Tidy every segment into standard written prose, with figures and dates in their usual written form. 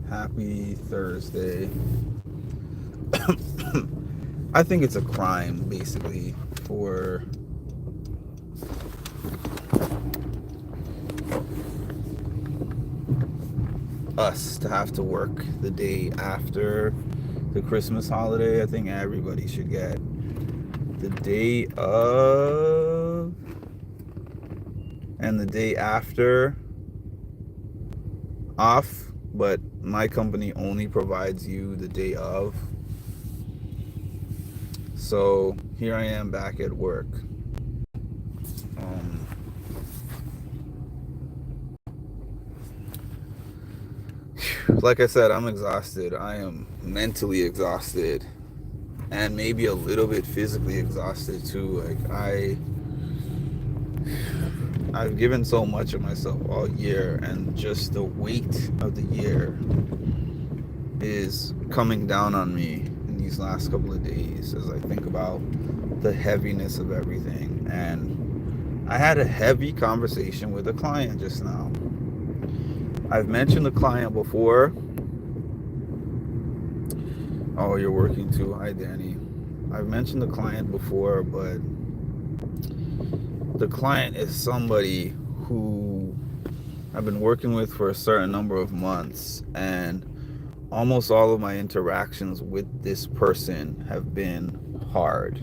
Happy Thursday. I think it's a crime, basically, for us to have to work the day after the Christmas holiday. I think everybody should get the day of and the day after off, but my company only provides you the day of. So here I am back at work. Um, like I said, I'm exhausted. I am mentally exhausted and maybe a little bit physically exhausted too. I've given so much of myself all year, and just the weight of the year is coming down on me in these last couple of days as I think about the heaviness of everything. And I had a heavy conversation with a client just now. I've mentioned the client before. Oh, you're working too. Hi, Danny. I've mentioned the client before, but the client is somebody who I've been working with for a certain number of months, and almost all of my interactions with this person have been hard.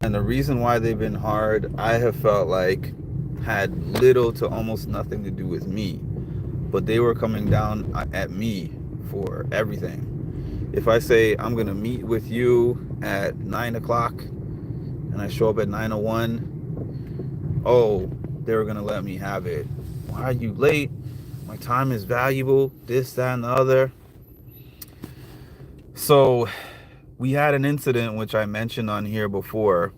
And the reason why they've been hard, I have felt like had little to almost nothing to do with me, but they were coming down at me for everything. If I say I'm gonna meet with you at 9 o'clock and I show up at 9:01, oh, they were gonna let me have it. Why are you late? My time is valuable, this, that, and the other. So we had an incident which I mentioned on here before.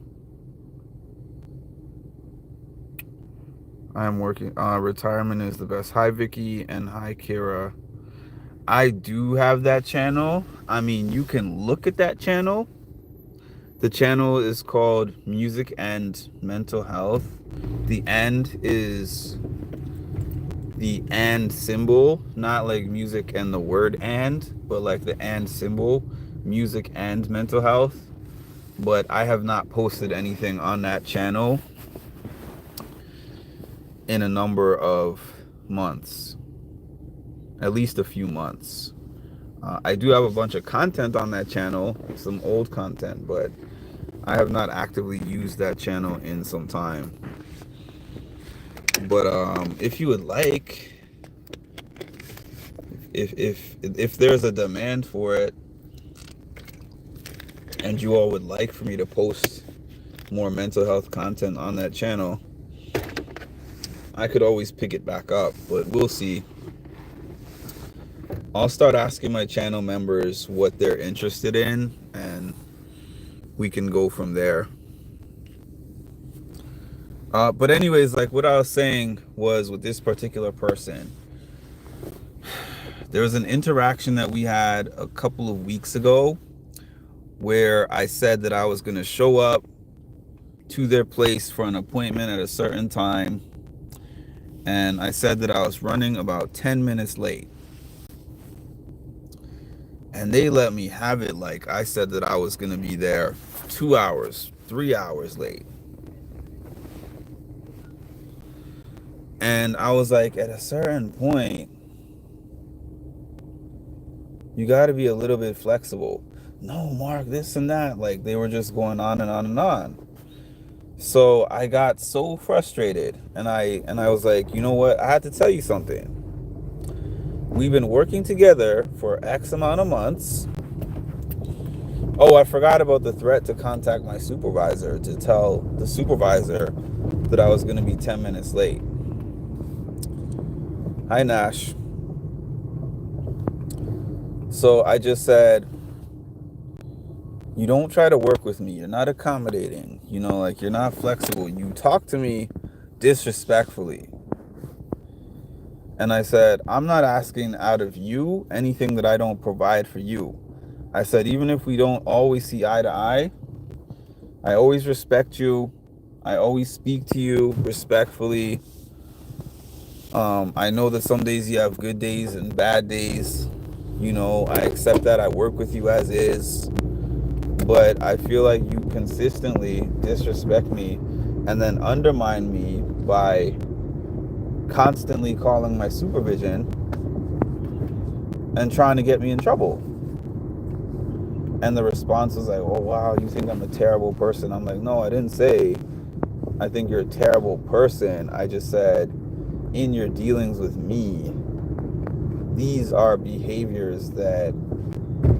I'm working. Retirement is the best. Hi, Vicky, and hi, Kira. I do have that channel. I mean, you can look at that channel. The channel is called Music and Mental Health. The "and" is the "and" symbol, not like music and the word "and," but like the "and" symbol, Music and Mental Health. But I have not posted anything on that channel in a number of months, at least a few months. I do have a bunch of content on that channel, some old content, but I have not actively used that channel in some time. But if you would like, if there's a demand for it, and you all would like for me to post more mental health content on that channel, I could always pick it back up, but we'll see. I'll start asking my channel members what they're interested in, and we can go from there. But anyways, like what I was saying was with this particular person, there was an interaction that we had a couple of weeks ago where I said that I was going to show up to their place for an appointment at a certain time, and I said that I was running about 10 minutes late. And they let me have it like I said that I was going to be there 2 hours, 3 hours late. And I was like, at a certain point, you got to be a little bit flexible. No, Mark, this and that. Like, they were just going on and on and on. So I got so frustrated, and I was like, you know what? I had to tell you something. We've been working together for X amount of months. Oh, I forgot about the threat to contact my supervisor to tell the supervisor that I was going to be 10 minutes late. Hi, Nash. So I just said, you don't try to work with me. You're not accommodating. You know, like, you're not flexible. You talk to me disrespectfully. And I said, I'm not asking out of you anything that I don't provide for you. I said, even if we don't always see eye to eye, I always respect you. I always speak to you respectfully. I know that some days you have good days and bad days. I accept that. I work with you as is. But I feel like you consistently disrespect me and then undermine me by constantly calling my supervision and trying to get me in trouble. And the response was like, oh, wow, you think I'm a terrible person. I'm like, no, I didn't say I think you're a terrible person. I just said, in your dealings with me, these are behaviors that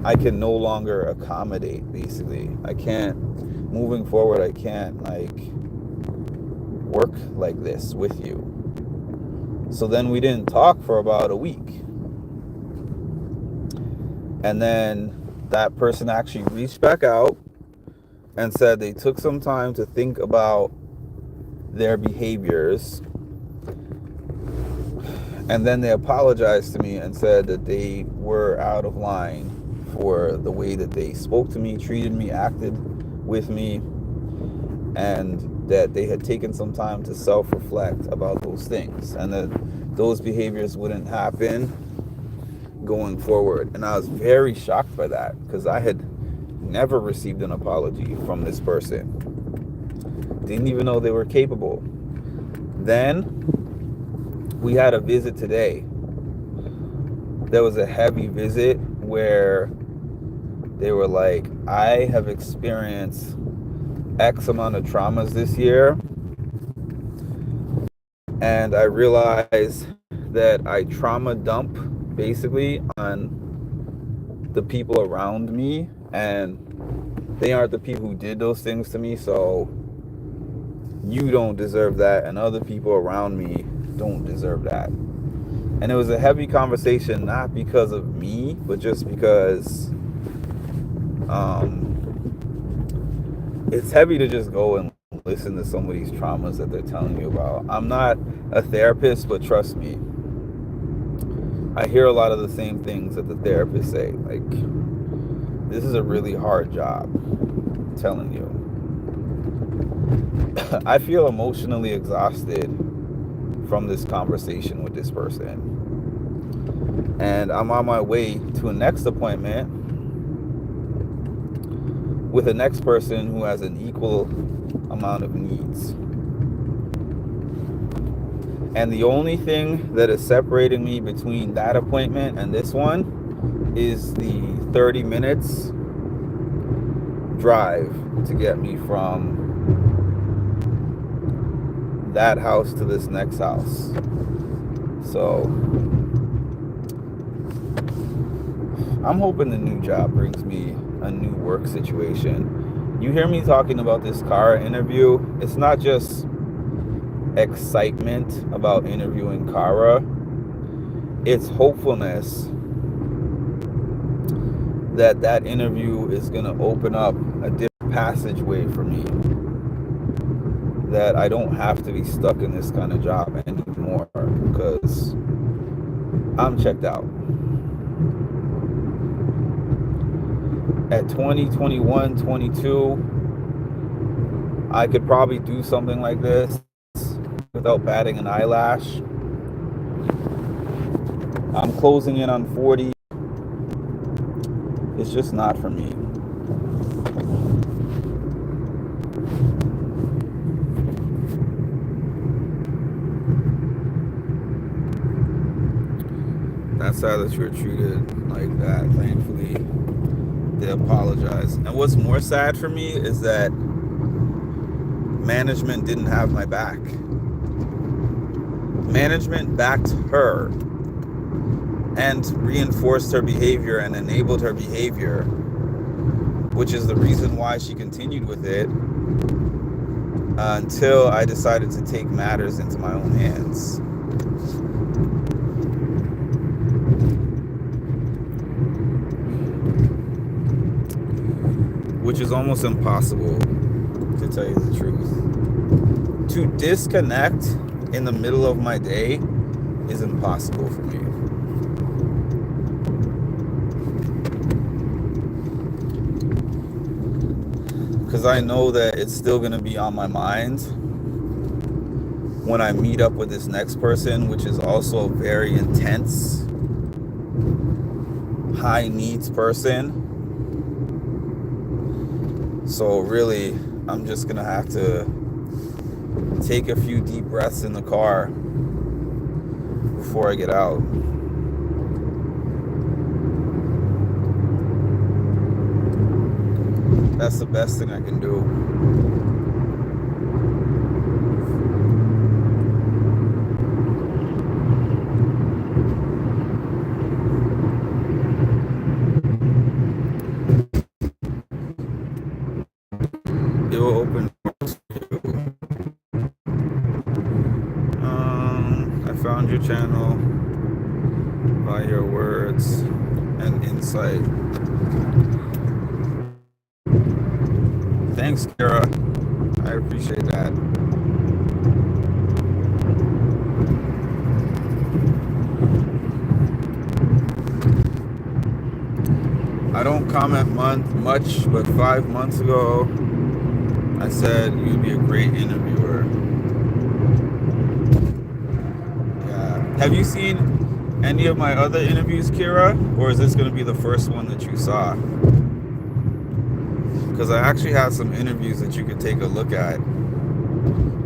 I can no longer accommodate, basically. I can't, moving forward, I can't, work like this with you. So then we didn't talk for about a week. And then that person actually reached back out and said they took some time to think about their behaviors. And then they apologized to me and said that they were out of line for the way that they spoke to me, treated me, acted with me, and that they had taken some time to self-reflect about those things and that those behaviors wouldn't happen going forward. And I was very shocked by that because I had never received an apology from this person. Didn't even know they were capable. Then we had a visit today. There was a heavy visit where they were like, I have experienced X amount of traumas this year, and I realized that I trauma dump basically on the people around me, and they aren't the people who did those things to me, so you don't deserve that, and other people around me don't deserve that. And it was a heavy conversation, not because of me, but just because it's heavy to just go and listen to some of these traumas that they're telling you about. I'm not a therapist, but trust me, I hear a lot of the same things that the therapists say. Like, this is a really hard job, I'm telling you. I feel emotionally exhausted from this conversation with this person. And I'm on my way to a next appointment with a next person who has an equal amount of needs. And the only thing that is separating me between that appointment and this one is the 30 minutes drive to get me from that house to this next house. So I'm hoping the new job brings me a new work situation. You hear me talking about this Kara interview, it's not just excitement about interviewing Kara, it's hopefulness that that interview is going to open up a different passageway for me, that I don't have to be stuck in this kind of job anymore, because I'm checked out. At 20, 21, 22, I could probably do something like this without batting an eyelash. I'm closing in on 40. It's just not for me. That's sad that you were treated like that. Thankfully, they apologize. And what's more sad for me is that management didn't have my back. Management backed her and reinforced her behavior and enabled her behavior, which is the reason why she continued with it until I decided to take matters into my own hands. Which is almost impossible, to tell you the truth. To disconnect in the middle of my day is impossible for me. Because I know that it's still going to be on my mind. when I meet up with this next person, which is also a very intense, high needs person. So really, I'm just gonna have to take a few deep breaths in the car before I get out. That's the best thing I can do. It will open doors for you. I found your channel by your words and insight. Thanks, Kara. I appreciate that. I don't comment much, but 5 months ago, I said you'd be a great interviewer. Yeah. Have you seen any of my other interviews, Kira? Or is this going to be the first one that you saw? Because I actually have some interviews that you could take a look at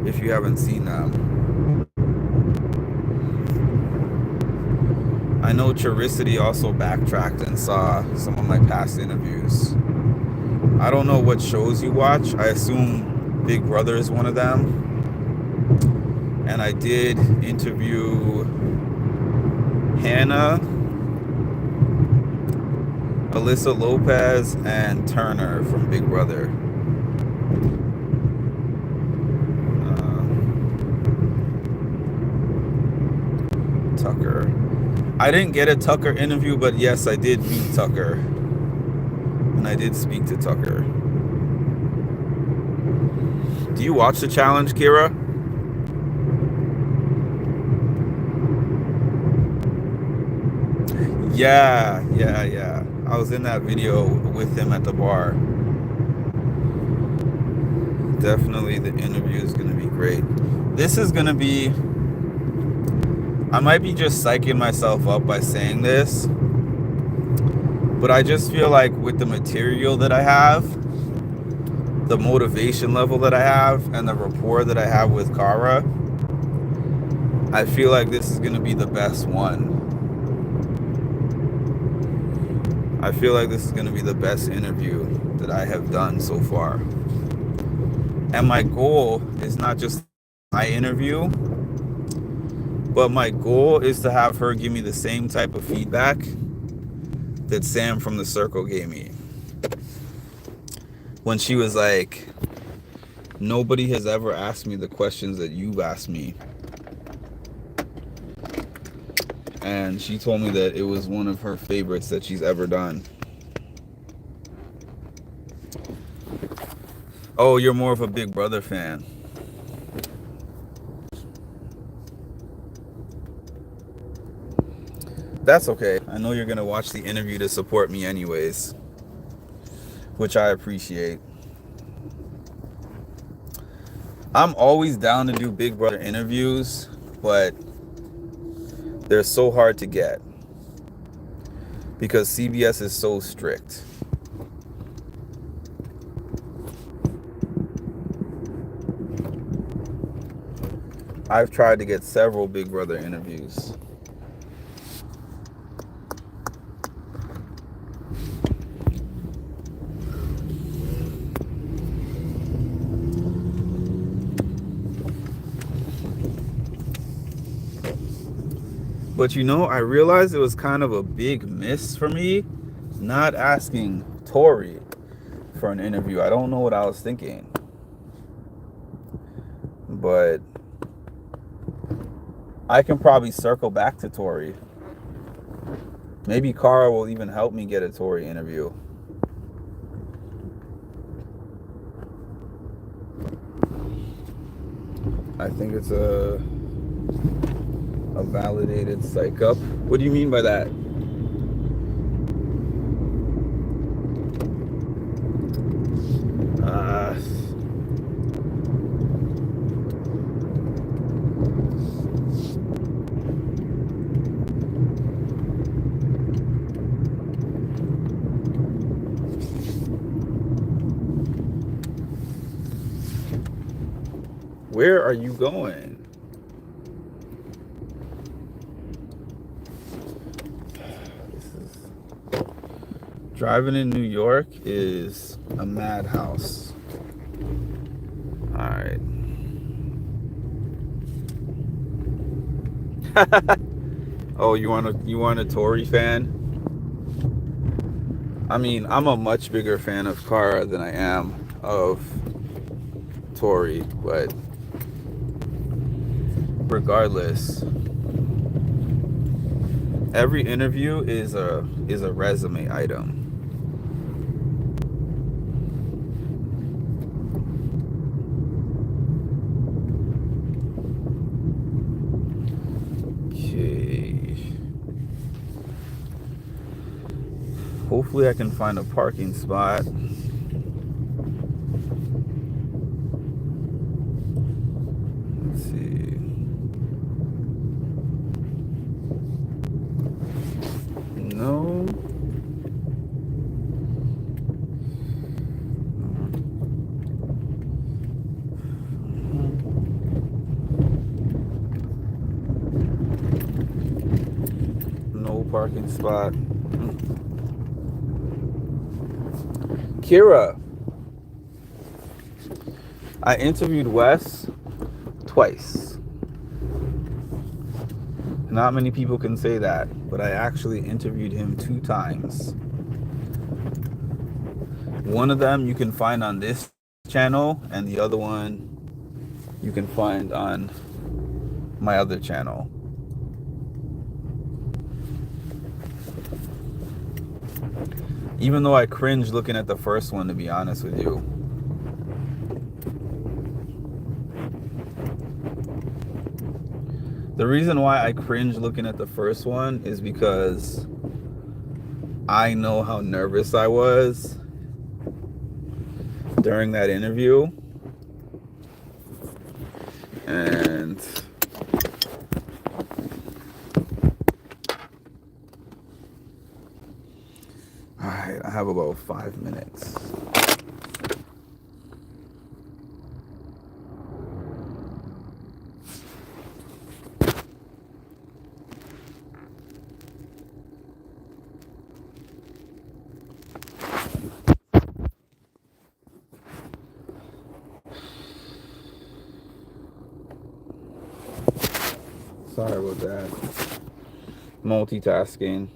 if you haven't seen them. I know Charicity also backtracked and saw some of my past interviews. I don't know what shows you watch. I assume Big Brother is one of them. And I did interview Hannah, Alyssa Lopez, and Turner from Big Brother. Tucker. I didn't get a Tucker interview, but yes, I did meet Tucker. And I did speak to Tucker. Do you watch the challenge, Kira? Yeah. I was in that video with him at the bar. Definitely the interview is going to be great. This is going to be... I might be just psyching myself up by saying this, but I just feel like with the material that I have, the motivation level that I have, and the rapport that I have with Kara, I feel like this is going to be the best one. I feel like this is going to be the best interview that I have done so far. And my goal is not just my interview, but my goal is to have her give me the same type of feedback that Sam from The Circle gave me. When she was like, nobody has ever asked me the questions that you've asked me. And she told me that it was one of her favorites that she's ever done. Oh, you're more of a Big Brother fan. That's okay. I know you're going to watch the interview to support me anyways, which I appreciate. I'm always down to do Big Brother interviews, but they're so hard to get because CBS is so strict. I've tried to get several Big Brother interviews. But you know, I realized it was kind of a big miss for me not asking Tori for an interview. I don't know what I was thinking. But I can probably circle back to Tori. Maybe Kara will even help me get a Tori interview. I think it's a validated psych up. What do you mean by that? Where are you going? Driving in New York is a madhouse. All right. Oh, you want a Tory fan? I mean, I'm a much bigger fan of Kara than I am of Tory, but regardless, every interview is a resume item. Okay. Hopefully I can find a parking spot. Let's see. No. No parking spot. Kira, I interviewed Wes twice. Not many people can say that, but I actually interviewed him 2 times. One of them you can find on this channel, and the other one you can find on my other channel. Even though I cringe looking at the first one, to be honest with you. The reason why I cringe looking at the first one is because I know how nervous I was during that interview. And alright, I have about 5 minutes. Sorry about that. Multitasking.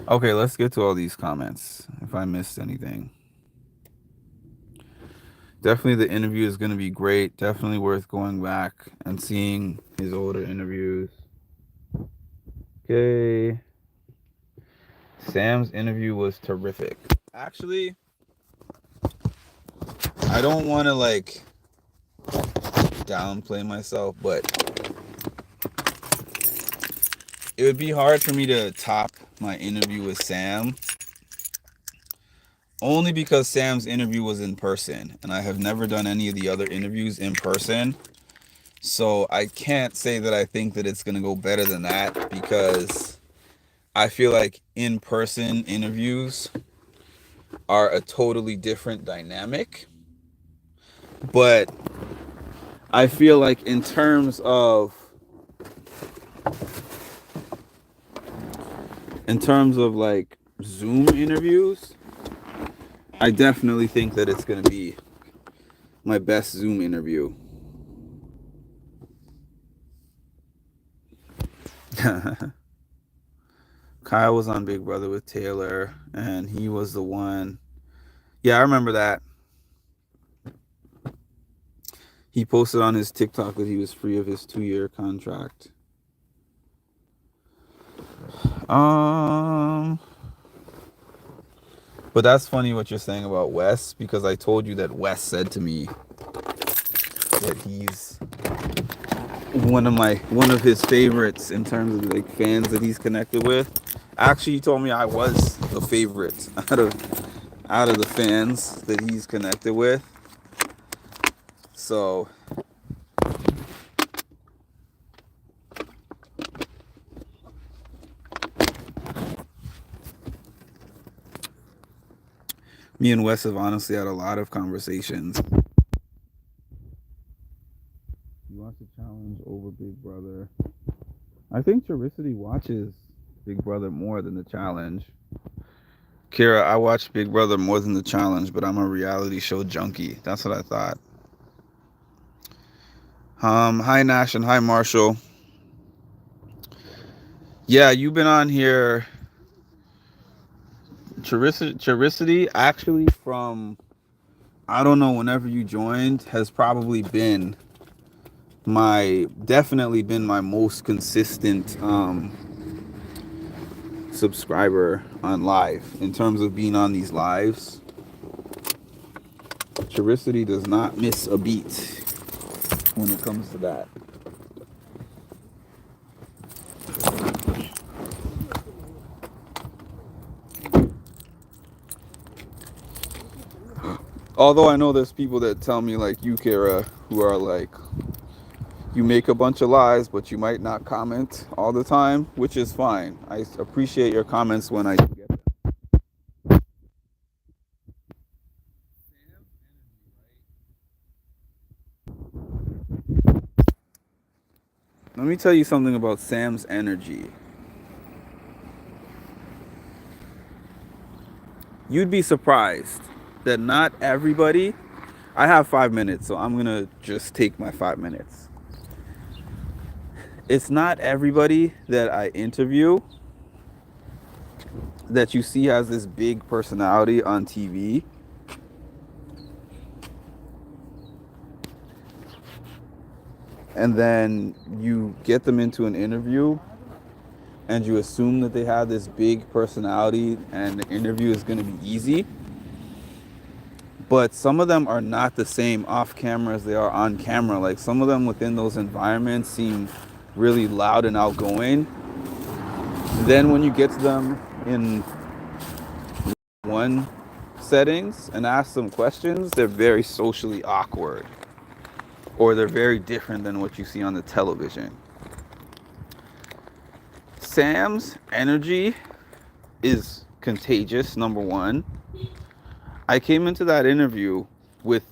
Okay, let's get to all these comments. If I missed anything. Definitely the interview is going to be great. Definitely worth going back and seeing his older interviews. Okay. Sam's interview was terrific. Actually, I don't want to like downplay myself, but it would be hard for me to top my interview with Sam, only because Sam's interview was in person and I have never done any of the other interviews in person. So I can't say that I think that it's going to go better than that, because I feel like in-person interviews are a totally different dynamic. But I feel like in terms of like Zoom interviews, I definitely think that it's going to be my best Zoom interview. Kyle was on Big Brother with Taylor, and he was the one. Yeah, I remember that. He posted on his TikTok that he was free of his 2-year contract. Um, but that's funny what you're saying about Wes, because I told you that Wes said to me that he's one of his favorites in terms of like fans that he's connected with. Actually, he told me I was the favorite out of the fans that he's connected with. So me and Wes have honestly had a lot of conversations. You watch the challenge over Big Brother. I think Charicity watches Big Brother more than the challenge. Kira, I watch Big Brother more than the challenge, but I'm a reality show junkie. That's what I thought. Hi Nash and hi Marshall. Yeah, you've been on here. Charicity actually from, I don't know, whenever you joined, has probably been definitely been my most consistent subscriber on live in terms of being on these lives. Charicity does not miss a beat when it comes to that. Although I know there's people that tell me like you, Kara, who are like, you make a bunch of lies, but you might not comment all the time, which is fine. I appreciate your comments when I do get them. Let me tell you something about Sam's energy. You'd be surprised that not everybody, I have 5 minutes, so I'm going to just take my 5 minutes. It's not everybody that I interview that you see has this big personality on TV. And then you get them into an interview and you assume that they have this big personality and the interview is going to be easy. But some of them are not the same off camera as they are on camera. Like some of them within those environments seem really loud and outgoing. Then when you get to them in one settings and ask them questions, they're very socially awkward, or they're very different than what you see on the television. Sam's energy is contagious, number one. I came into that interview with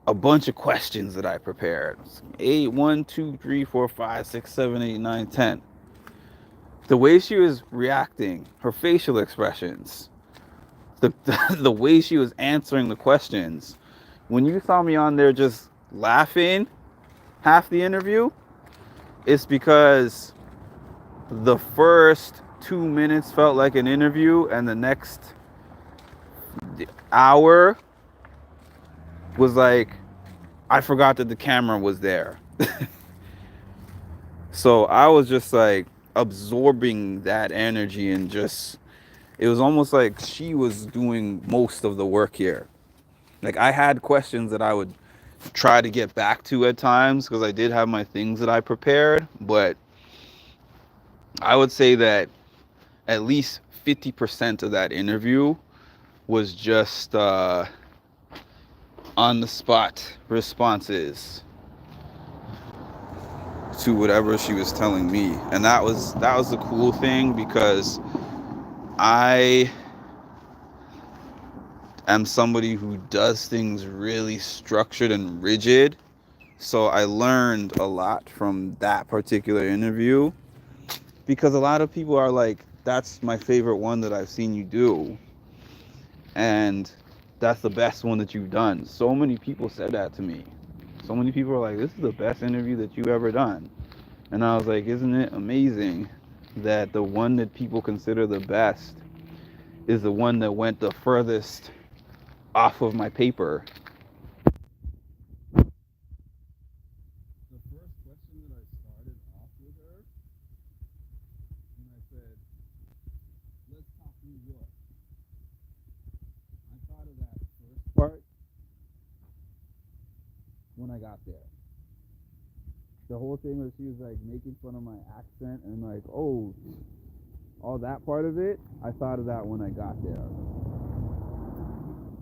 a bunch of questions that I prepared. 1, 2, 3, 4, 5, 6, 7, 8, 9, 10. The way she was reacting, her facial expressions, the way she was answering the questions. When you saw me on there just laughing half the interview, it's because the first 2 minutes felt like an interview and the next hour was like I forgot that the camera was there. So I was just like absorbing that energy, and just it was almost like she was doing most of the work here. Like I had questions that I would try to get back to at times because I did have my things that I prepared, but I would say that at least 50% of that interview was just on the spot responses to whatever she was telling me. And that was the cool thing, because I am somebody who does things really structured and rigid. So I learned a lot from that particular interview, because a lot of people are like, that's my favorite one that I've seen you do, and that's the best one that you've done. So many people said that to me. So many people are like, this is the best interview that you've ever done. And I was like, isn't it amazing that the one that people consider the best is the one that went the furthest off of my paper. I got there. The whole thing was she was like making fun of my accent and like, oh, all that part of it. I thought of that when I got there.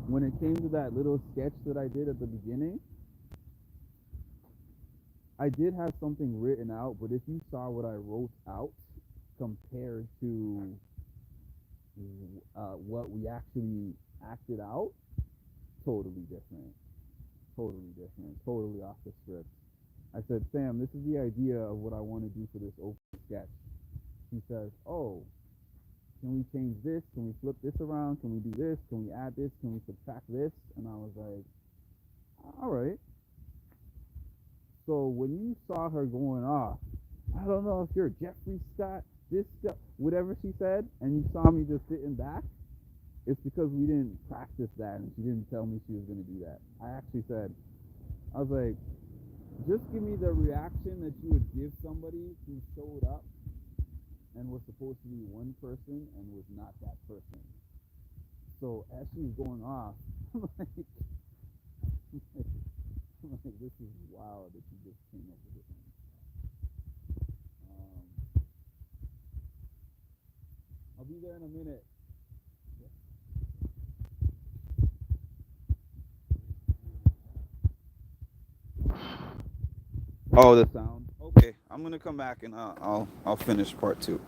When it came to that little sketch that I did at the beginning, I did have something written out, but if you saw what I wrote out compared to what we actually acted out, totally different. Totally different. Totally off the script. I said, Sam, this is the idea of what I want to do for this open sketch. He says, oh, can we change this? Can we flip this around? Can we do this? Can we add this? Can we subtract this? And I was like, all right. So when you saw her going off, I don't know if you're Jeffrey Scott, this stuff, whatever she said, and you saw me just sitting back, it's because we didn't practice that and she didn't tell me she was going to do that. I actually said, I was like, just give me the reaction that you would give somebody who showed up and was supposed to be one person and was not that person. So as she's going off, I'm like, this is wild that you just came up with it. Um, I'll be there in a minute. Oh, the sound. Okay, I'm gonna come back and I'll finish part two.